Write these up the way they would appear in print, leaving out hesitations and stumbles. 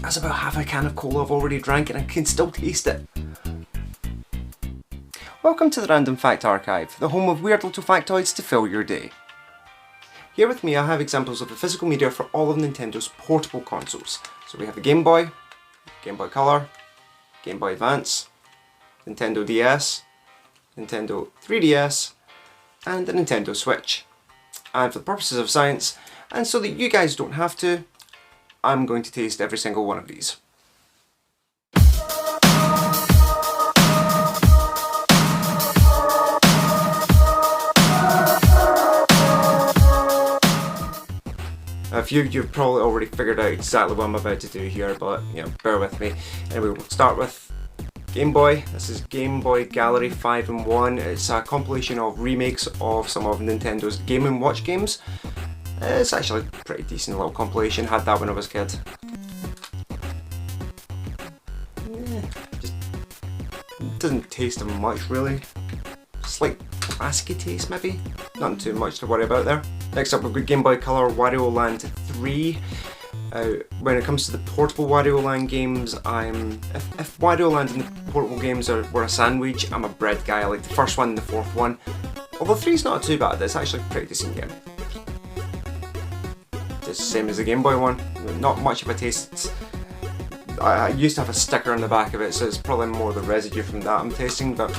That's about half a can of cola I've already drank and I can still taste it. Welcome to the Random Fact Archive, the home of weird little factoids to fill your day. Here with me I have examples of the physical media for all of Nintendo's portable consoles. So we have the Game Boy, Game Boy Color, Game Boy Advance, Nintendo DS, Nintendo 3DS, and the Nintendo Switch. And for the purposes of science, and so that you guys don't have to, I'm going to taste every single one of these. A few of you have probably already figured out exactly what I'm about to do here, but bear with me. Anyway, we'll start with Game Boy. This is Game Boy Gallery 5-in-1. It's a compilation of remakes of some of Nintendo's Game & Watch games. It's actually a pretty decent little compilation. Had that when I was a kid. Just doesn't taste of much really. Slight plasticky taste maybe. Nothing too much to worry about there. Next up we've got Game Boy Color Wario Land 3. When it comes to the portable Wario Land games, if Wario Land and the portable games were a sandwich, I'm a bread guy. I like the first one and the fourth one. Although 3's not too bad, it's actually a pretty decent game. It's the same as the Game Boy one, not much of a taste. I used to have a sticker on the back of it, so it's probably more the residue from that I'm tasting, but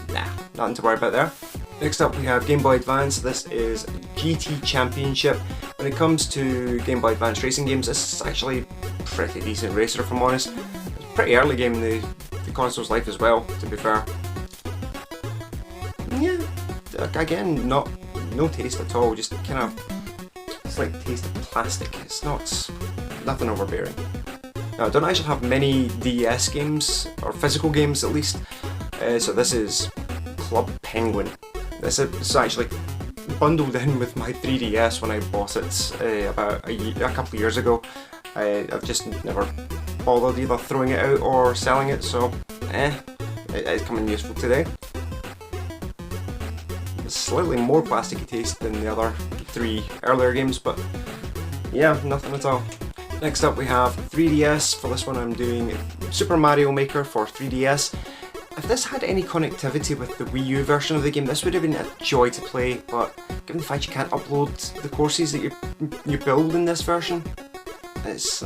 nah, nothing to worry about there. Next up we have Game Boy Advance. This is GT Championship. When it comes to Game Boy Advance racing games, this is actually a pretty decent racer if I'm honest. It's a pretty early game in the console's life as well, to be fair. Yeah, again, no taste at all, just kind of, it's like taste of plastic. It's nothing overbearing. Now I don't actually have many DS games, or physical games at least, so this is Club Penguin. This is actually bundled in with my 3DS when I bought it about a couple of years ago. I've just never bothered either throwing it out or selling it, so it's coming useful today. It's slightly more plasticky taste than the other 3 earlier games, but yeah, nothing at all. Next up we have 3DS. For this one I'm doing Super Mario Maker for 3DS. If this had any connectivity with the Wii U version of the game, this would have been a joy to play, but given the fact you can't upload the courses that you build in this version, it's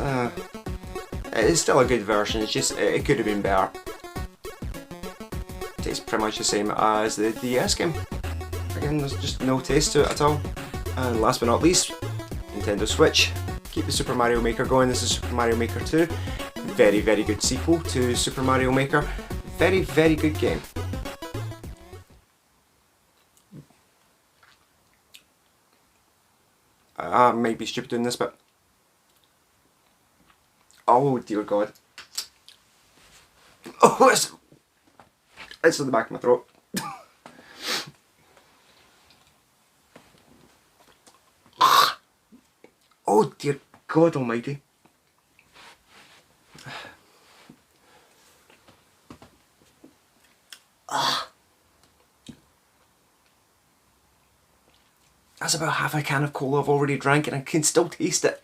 still a good version, it's just, it could have been better. It tastes pretty much the same as the DS game. Again, there's just no taste to it at all. And last but not least, Nintendo Switch. Keep the Super Mario Maker going. This is Super Mario Maker 2. Very, very good sequel to Super Mario Maker. Very, very good game. I might be stupid doing this, but oh dear God! Oh, it's in the back of my throat. Oh dear God Almighty! That's about half a can of cola I've already drank and I can still taste it.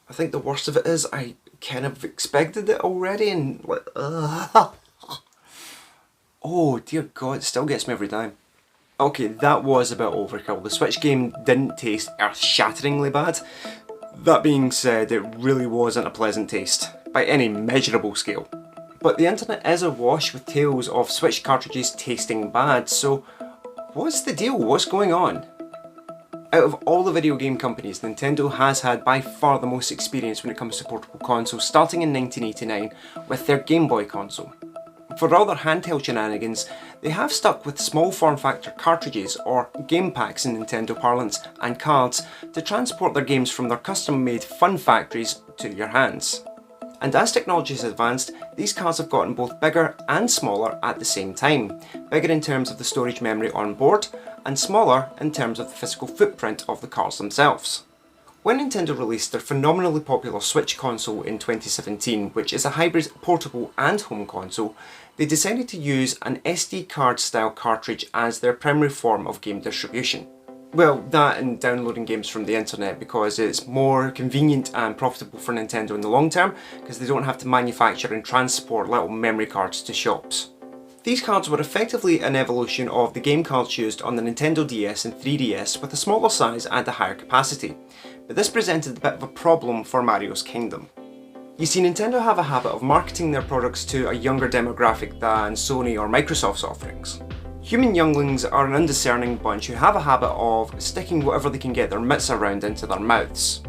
I think the worst of it is I kind of expected it already and like, oh dear God, it still gets me every time. Okay, that was a bit overkill. The Switch game didn't taste earth-shatteringly bad. That being said, it really wasn't a pleasant taste, by any measurable scale. But the internet is awash with tales of Switch cartridges tasting bad, so what's the deal? What's going on? Out of all the video game companies, Nintendo has had by far the most experience when it comes to portable consoles, starting in 1989 with their Game Boy console. For all their handheld shenanigans, they have stuck with small form factor cartridges, or game paks in Nintendo parlance, and cards to transport their games from their custom made fun factories to your hands. And as technology has advanced, these cards have gotten both bigger and smaller at the same time. Bigger in terms of the storage memory on board, and smaller in terms of the physical footprint of the cards themselves. When Nintendo released their phenomenally popular Switch console in 2017, which is a hybrid portable and home console, they decided to use an SD card style cartridge as their primary form of game distribution. Well, that and downloading games from the internet, because it's more convenient and profitable for Nintendo in the long term, because they don't have to manufacture and transport little memory cards to shops. These cards were effectively an evolution of the game cards used on the Nintendo DS and 3DS with a smaller size and a higher capacity, but this presented a bit of a problem for Mario's Kingdom. You see, Nintendo have a habit of marketing their products to a younger demographic than Sony or Microsoft's offerings. Human younglings are an undiscerning bunch who have a habit of sticking whatever they can get their mitts around into their mouths.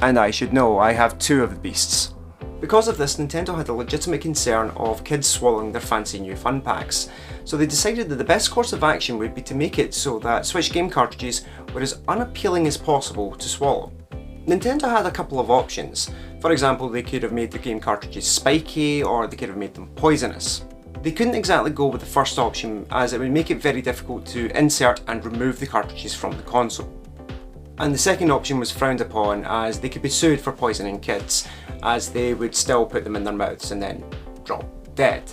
And I should know, I have two of the beasts. Because of this, Nintendo had a legitimate concern of kids swallowing their fancy new fun packs, so they decided that the best course of action would be to make it so that Switch game cartridges were as unappealing as possible to swallow. Nintendo had a couple of options. For example, they could have made the game cartridges spiky, or they could have made them poisonous. They couldn't exactly go with the first option, as it would make it very difficult to insert and remove the cartridges from the console. And the second option was frowned upon, as they could be sued for poisoning kids, as they would still put them in their mouths and then drop dead.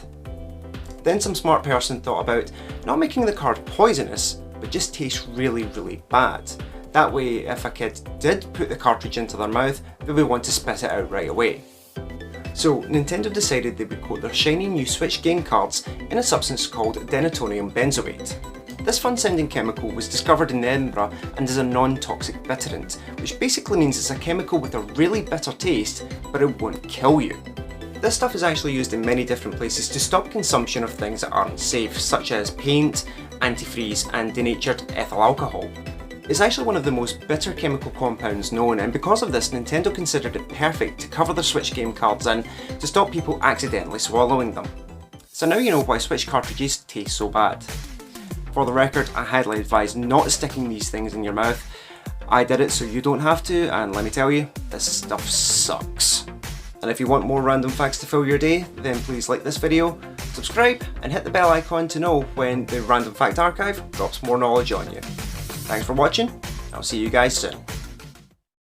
Then some smart person thought about not making the card poisonous, but just taste really bad. That way, if a kid did put the cartridge into their mouth, they would want to spit it out right away. So Nintendo decided they would coat their shiny new Switch game cards in a substance called denatonium benzoate. This fun-sounding chemical was discovered in Edinburgh and is a non-toxic bitterant, which basically means it's a chemical with a really bitter taste, but it won't kill you. This stuff is actually used in many different places to stop consumption of things that aren't safe, such as paint, antifreeze and denatured ethyl alcohol. It's actually one of the most bitter chemical compounds known, and because of this, Nintendo considered it perfect to cover their Switch game cards in to stop people accidentally swallowing them. So now you know why Switch cartridges taste so bad. For the record, I highly advise not sticking these things in your mouth. I did it so you don't have to, and let me tell you, this stuff sucks. And if you want more random facts to fill your day, then please like this video, subscribe, and hit the bell icon to know when the Random Fact Archive drops more knowledge on you. Thanks for watching, I'll see you guys soon.